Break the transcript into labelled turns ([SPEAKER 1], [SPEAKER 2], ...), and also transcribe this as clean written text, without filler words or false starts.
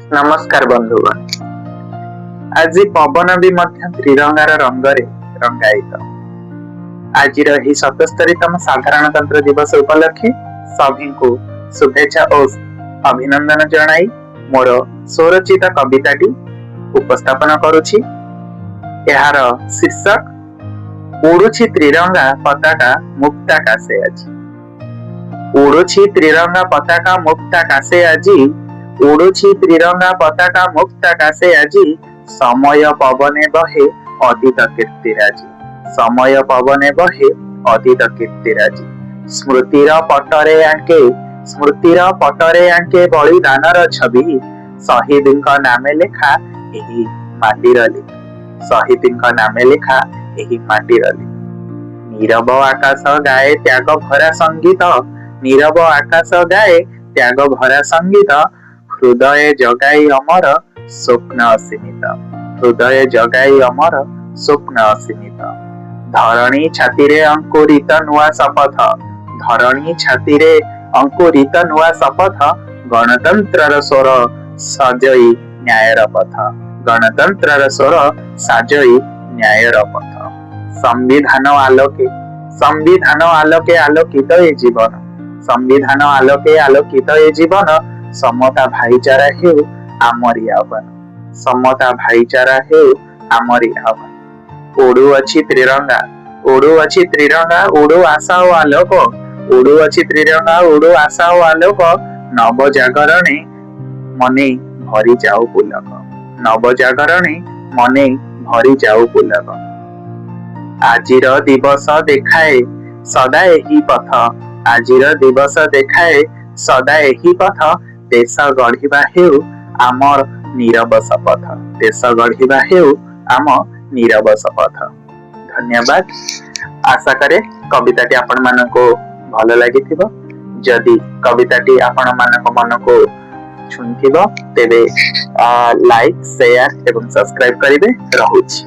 [SPEAKER 1] नमस्कार बंधुगण। आज पवन भी त्रिरंगार रंगरे रंगायित। आज 77तम साधारणतंत्र दिवस उपलक्षे सभी को शुभेच्छा और अभिनंदन जनाई मोर स्वरचित कविताटी उपस्थापन करुछि। यार शीर्षक उड़ुछि त्रिरंगा पताका मुक्त आकाशे आज। उड़ुछि त्रिरंगा पताका मुक्त आकाशे आज। उड़ुछि त्रिरंगा पताका मुक्त आकाशे आज। समय पवने बहे अतीत कीर्तिराजी। समय पवने बहे अतीत कीर्तिराजी। स्मृतिर पटरे आंके बलिदानर छवि। शहीदଙ୍କ नामे लेखा एही माटीर लिपि। शहीदଙ୍କ नामे लेखा एही माटीर लिपि। नीरव आकाश गाए त्याग भरा संगीत। नीरव आकाश गाए त्याग भरा संगीत। हृदय जगाई अमर स्वप्न असीमित। हृदय जगाई अमर स्वप्न असीमित। धरणी छातीरे अंकुरित नुआ शपथ। धरणी छातीरे अंकुरित नुआ शपथ। गणतंत्रर स्वर सजई न्यायर पथ। गणतंत्रर स्वर सजई न्यायर पथ। संविधान आलोके आलोकित ए जीवन। संविधान आलोके आलोकित ए जीवन। समता भाईचारा हेउ आमरी आह्वान। समता भाईचारा हेउ आमरी आह्वान। उड़ू अछि त्रिरंगा। उड़ू अछि त्रिरंगा उड़ू आशा ओ आलोक। उड़ू अछि त्रिरंगा उड़ू आशा ओ आलोक। नव जागरणे मने भरी जाऊ पुलक। नव जागरणे मने भरी जाऊ पुलक। आजिर दिवस देखाए सदा एही पथ। आजिर दिवस देखाए सदा एही पथ। देश गढ़िबा हेउ आमर नीरव शपथ। देश गढ़िबा हेउ आम नीरव शपथ। धन्यवाद। आशा करे कविताटी आपण मानको भल लागिथिबो। जदि कविताटी आपण मानको मन को छुंथिबो तेबे लाइक शेयर एवं सब्सक्राइब करिवे। रहुछि।